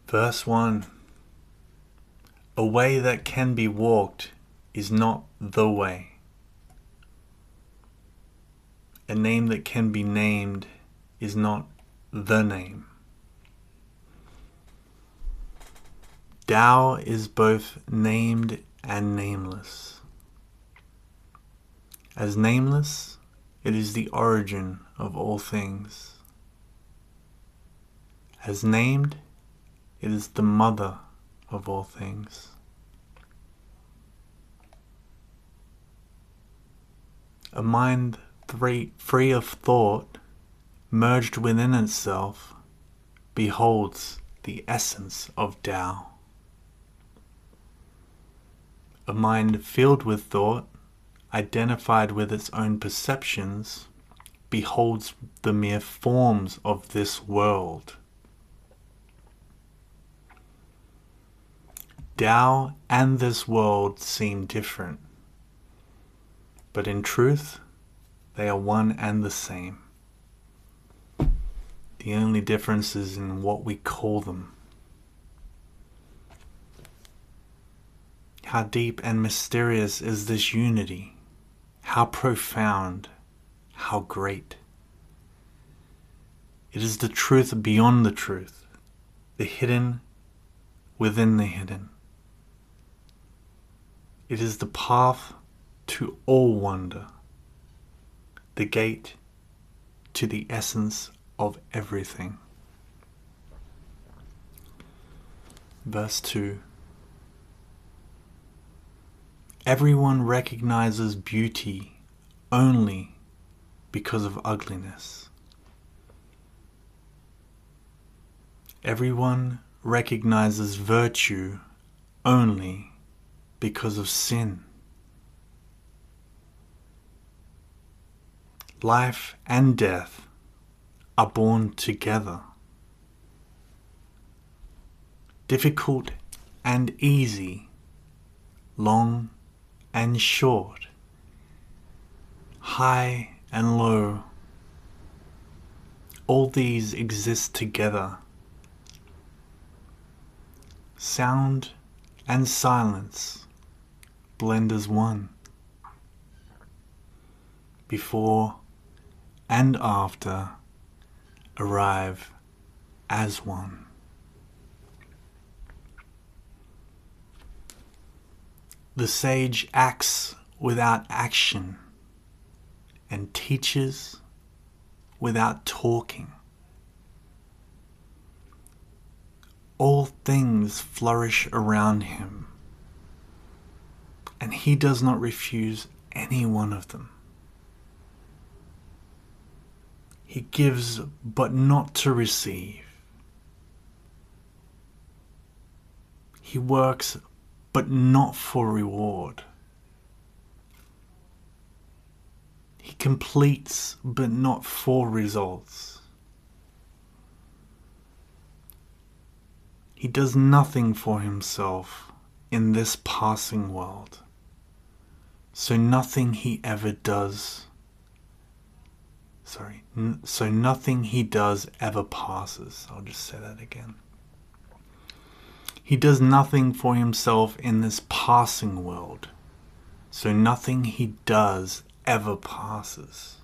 Verse 1. A way that can be walked is not the way. A name that can be named is not the name. Tao is both named and nameless. As nameless, it is the origin of all things. As named, it is the mother of all things. A mind free of thought, merged within itself, beholds the essence of Tao. A mind filled with thought, identified with its own perceptions, beholds the mere forms of this world. Tao and this world seem different, but in truth, they are one and the same. The only difference is in what we call them. How deep and mysterious is this unity? How profound, how great. It is the truth beyond the truth, the hidden within the hidden. It is the path to all wonder, the gate to the essence of everything. Verse 2. Everyone recognizes beauty only because of ugliness. Everyone recognizes virtue only because of sin. Life and death are born together. Difficult and easy, long and short, high and low, all these exist together. Sound and silence blend as one. Before and after arrive as one. The sage acts without action and teaches without talking. All things flourish around him, and he does not refuse any one of them. He gives but not to receive. He works but not for reward. He completes but not for results. He does nothing for himself in this passing world, so nothing he does ever passes. I'll just say that again. He does nothing for himself in this passing world, so nothing he does ever passes.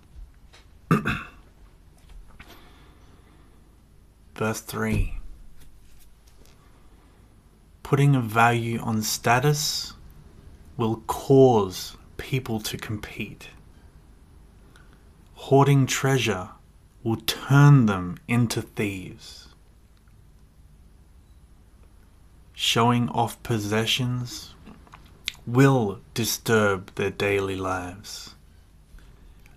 Verse 3. Putting a value on status will cause people to compete. Hoarding treasure will turn them into thieves. Showing off possessions will disturb their daily lives.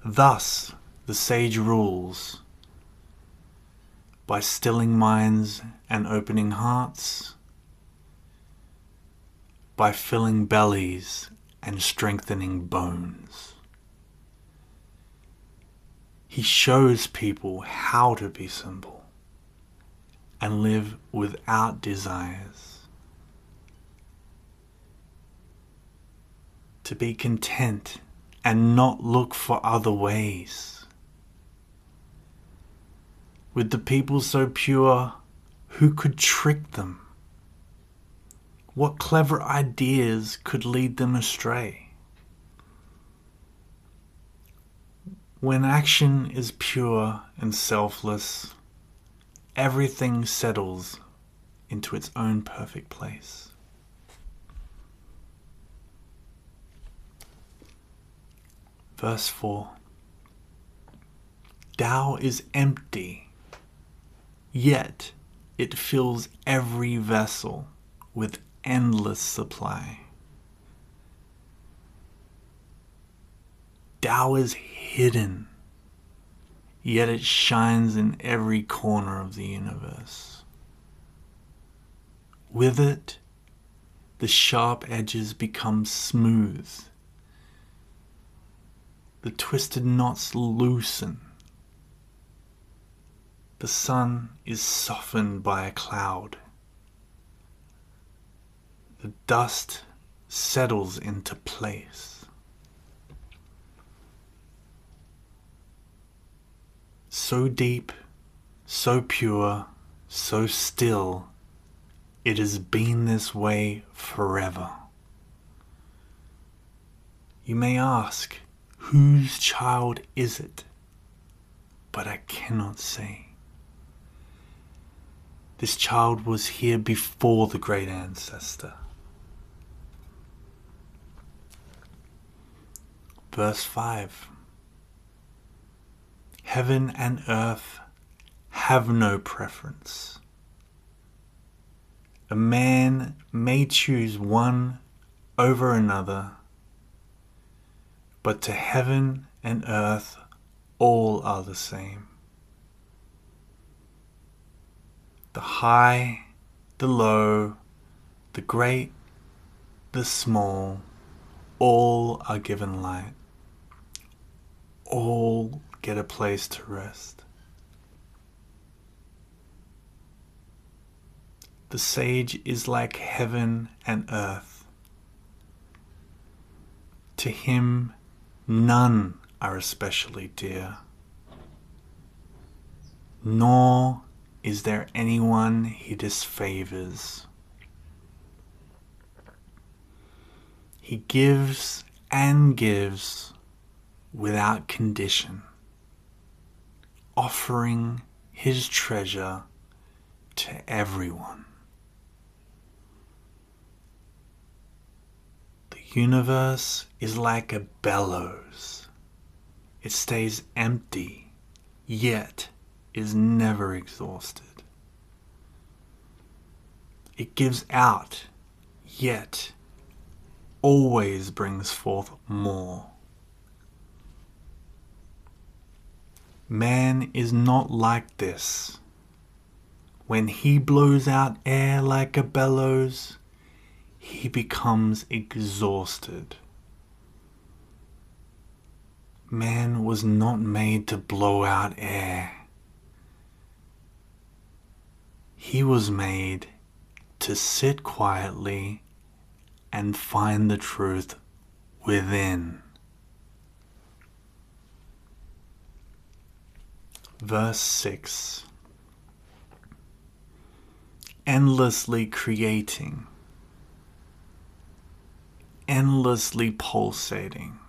Thus, the sage rules by stilling minds and opening hearts, by filling bellies and strengthening bones. He shows people how to be simple and live without desires. To be content and not look for other ways. With the people so pure Who could trick them? What clever ideas could lead them astray? When action is pure and selfless, everything settles into its own perfect place. Verse 4. Tao is empty, yet it fills every vessel with endless supply. Tao is hidden, yet it shines in every corner of the universe. With it, the sharp edges become smooth. The twisted knots loosen. The sun is softened by a cloud. The dust settles into place. So deep, so pure, so still, it has been this way forever. You may ask, whose child is it? But I cannot say. This child was here before the great ancestor. Verse 5. Heaven and earth have no preference. A man may choose one over another, but to heaven and earth all are the same. The high, the low, the great, the small, all are given light. All get a place to rest. The sage is like heaven and earth. To him, none are especially dear, nor is there anyone he disfavors. He gives and gives without condition, offering his treasure to everyone. The universe is like a bellows. It stays empty, yet is never exhausted. It gives out, yet always brings forth more. Man is not like this. When he blows out air like a bellows, he becomes exhausted. Man was not made to blow out air. He was made to sit quietly and find the truth within. Verse 6. Endlessly creating, endlessly pulsating.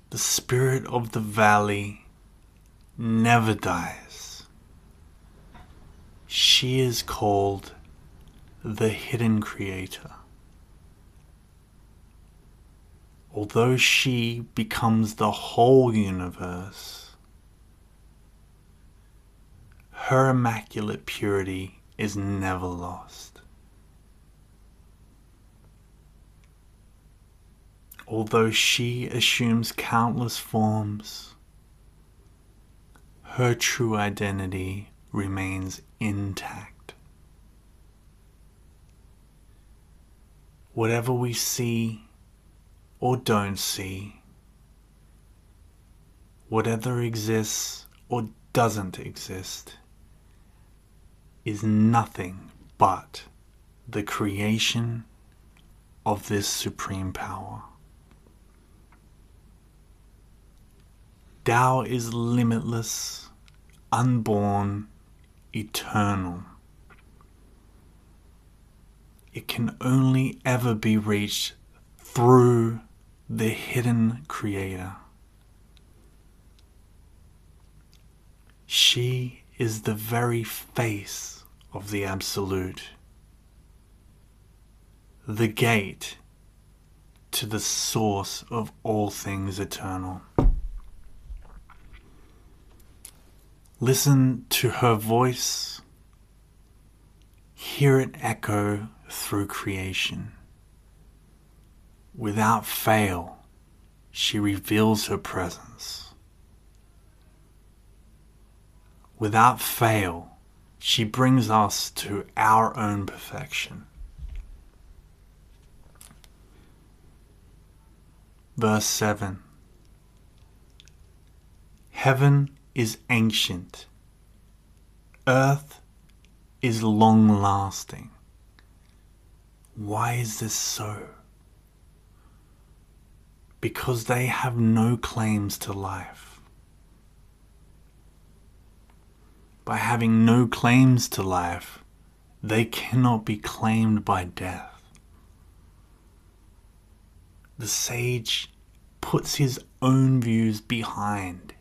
The spirit of the valley never dies. She is called the hidden creator. Although she becomes the whole universe, her immaculate purity is never lost. Although she assumes countless forms, her true identity remains intact. Whatever we see or don't see, whatever exists or doesn't exist, is nothing but the creation of this supreme power. Tao is limitless, unborn, eternal. It can only ever be reached through the hidden Creator. She is the very face of the Absolute, the gate to the source of all things eternal. Listen to her voice, hear it echo through creation. Without fail, she reveals her presence. Without fail, she brings us to our own perfection. Verse 7. Heaven is ancient. Earth is long-lasting. Why is this so? Because they have no claims to life. By having no claims to life, they cannot be claimed by death. The sage puts his own views behind,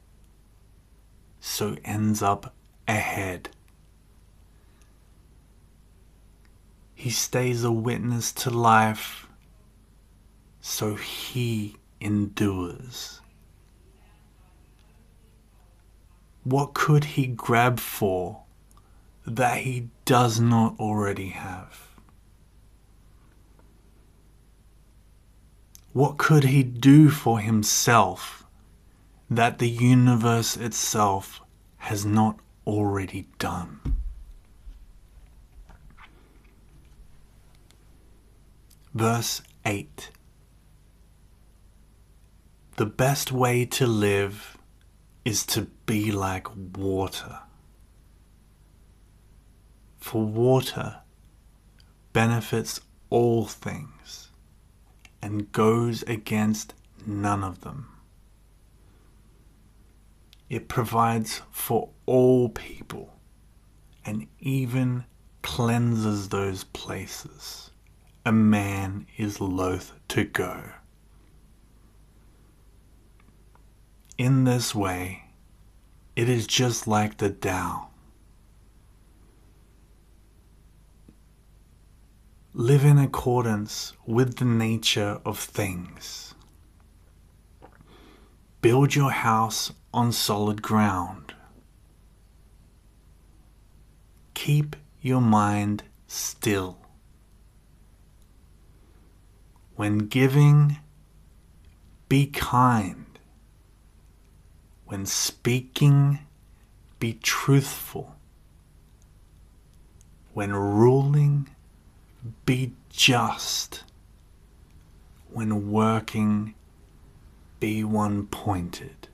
so ends up ahead. He stays a witness to life, so he endures. What could he grab for that he does not already have? What could he do for himself that the universe itself has not already done? Verse 8. The best way to live is to be like water. For water benefits all things and goes against none of them. It provides for all people and even cleanses those places a man is loath to go. In this way, it is just like the Tao. Live in accordance with the nature of things. Build your house on solid ground. Keep your mind still. When giving, be kind. When speaking, be truthful. When ruling, be just. When working, be one-pointed.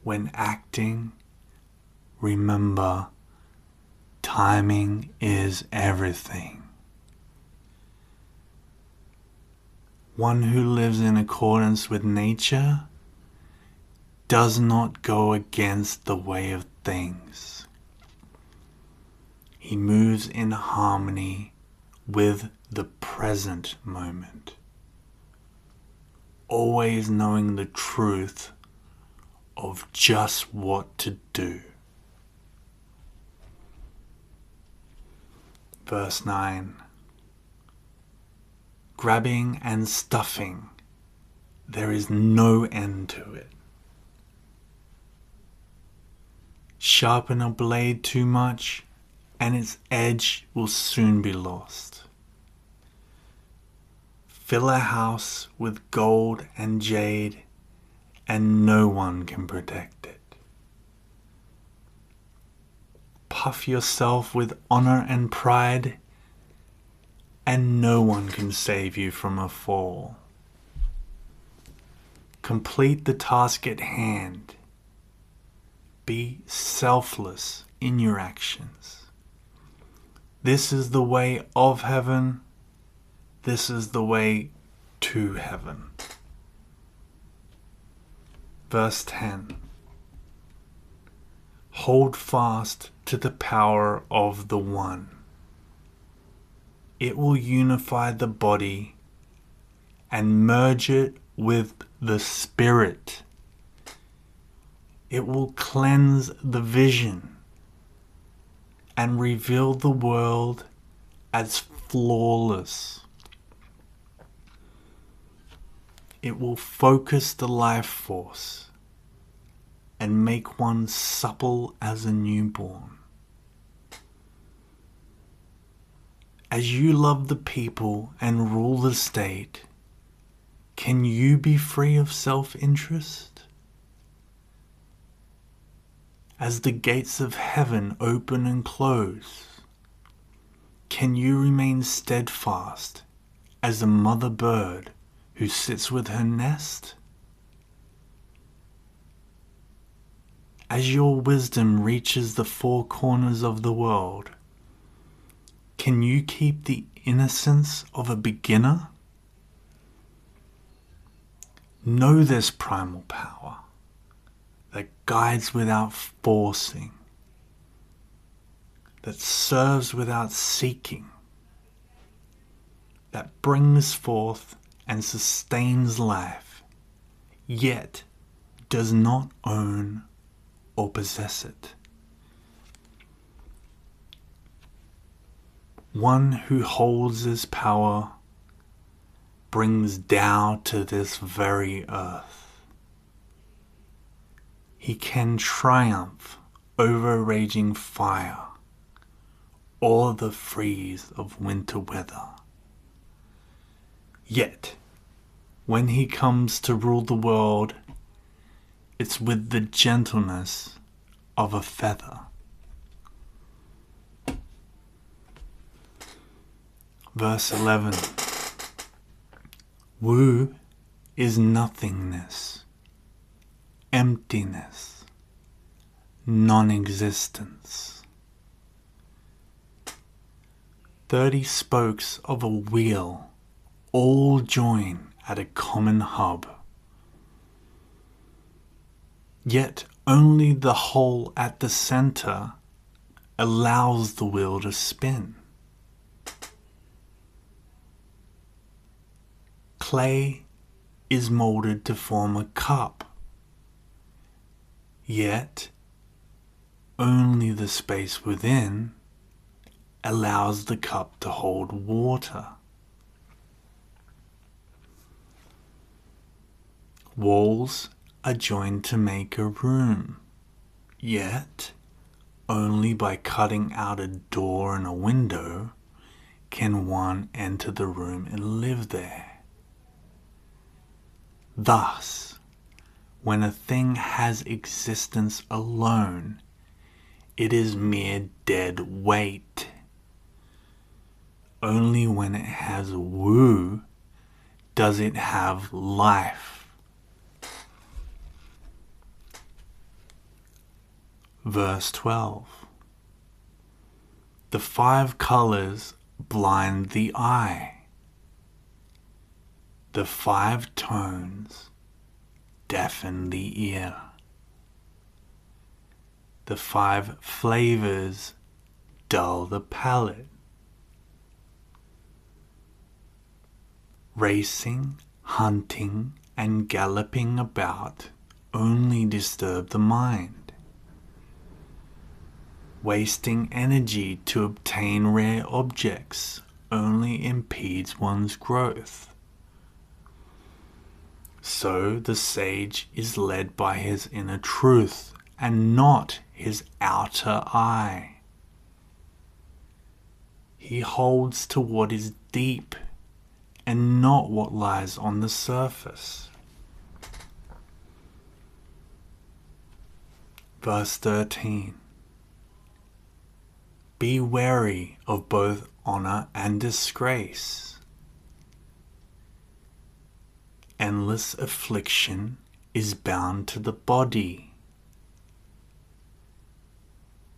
When acting, remember, timing is everything. One who lives in accordance with nature does not go against the way of things. He moves in harmony with the present moment, always knowing the truth of just what to do. Verse 9. Grabbing and stuffing, there is no end to it. Sharpen a blade too much, and its edge will soon be lost. Fill a house with gold and jade, and no one can protect it. Puff yourself with honor and pride, and no one can save you from a fall. Complete the task at hand. Be selfless in your actions. This is the way of heaven. This is the way to heaven. Verse 10. hold fast to the power of the One. It will unify the body and merge it with the Spirit. It will cleanse the vision and reveal the world as flawless. It will focus the life force and make one supple as a newborn. As you love the people and rule the state, can you be free of self-interest? As the gates of heaven open and close, can you remain steadfast as a mother bird who sits with her nest? As your wisdom reaches the four corners of the world, can you keep the innocence of a beginner? Know this primal power that guides without forcing, that serves without seeking, that brings forth and sustains life, yet does not own or possess it. One who holds this power brings Tao to this very earth. He can triumph over raging fire or the freeze of winter weather. Yet, when he comes to rule the world, it's with the gentleness of a feather. Verse 11. Wu is nothingness, emptiness, non-existence. 30 spokes of a wheel all join at a common hub. Yet only the hole at the center allows the wheel to spin. Clay is molded to form a cup, yet only the space within allows the cup to hold water. Walls are joined to make a room, yet only by cutting out a door and a window can one enter the room and live there. Thus, when a thing has existence alone, it is mere dead weight. Only when it has Wu does it have life. Verse 12. The 5 colors blind the eye. The 5 tones deafen the ear. The 5 flavors dull the palate. Racing, hunting, and galloping about only disturb the mind. Wasting energy to obtain rare objects only impedes one's growth. So the sage is led by his inner truth and not his outer eye. He holds to what is deep and not what lies on the surface. Verse 13. Be wary of both honor and disgrace. Endless affliction is bound to the body.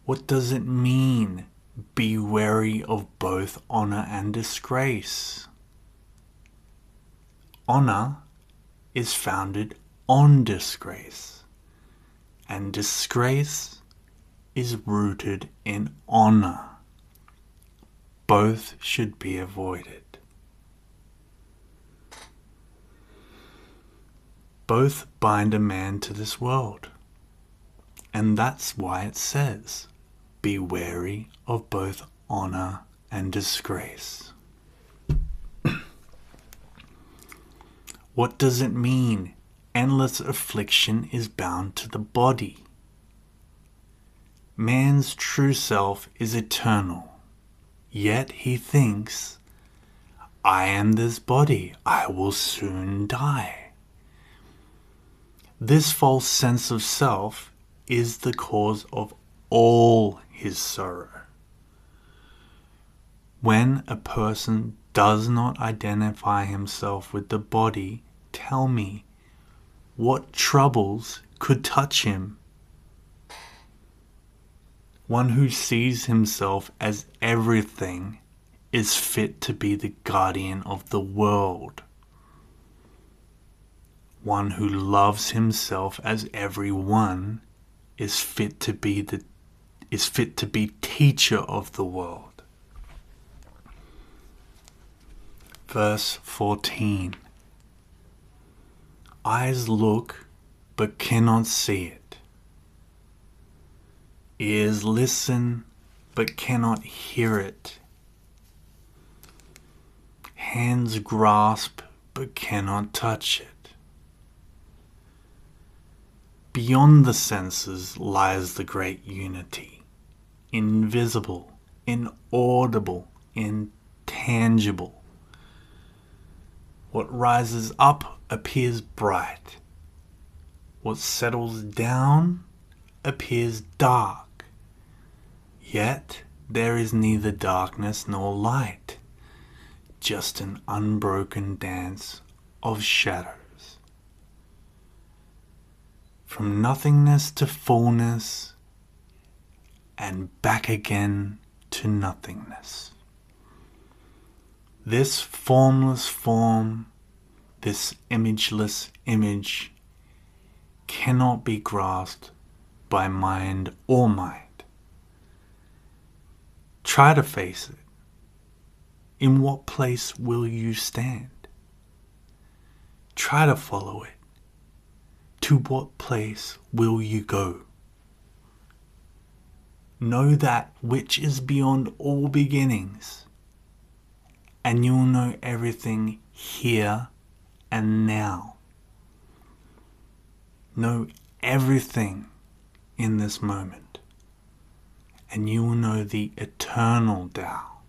What does it mean, be wary of both honor and disgrace? Honor is founded on disgrace, and disgrace is rooted in honor. Both should be avoided. Both bind a man to this world. And that's why it says, be wary of both honor and disgrace. What does it mean? Endless affliction is bound to the body. Man's true self is eternal, yet he thinks, I am this body, I will soon die. This false sense of self is the cause of all his sorrow. When a person does not identify himself with the body, tell me, what troubles could touch him? One who sees himself as everything is fit to be the guardian of the world. One who loves himself as everyone is fit to be teacher of the world. Verse 14. Eyes look but cannot see it. Ears listen but cannot hear it. Hands grasp but cannot touch it. Beyond the senses lies the great unity, invisible, inaudible, intangible. What rises up appears bright. What settles down appears dark. Yet there is neither darkness nor light, just an unbroken dance of shadows. From nothingness to fullness, and back again to nothingness. This formless form, this imageless image, cannot be grasped by mind or mind. Try to face it. In what place will you stand? Try to follow it. To what place will you go? Know that which is beyond all beginnings, and you'll know everything here and now. Know everything in this moment, and you will know the eternal Tao.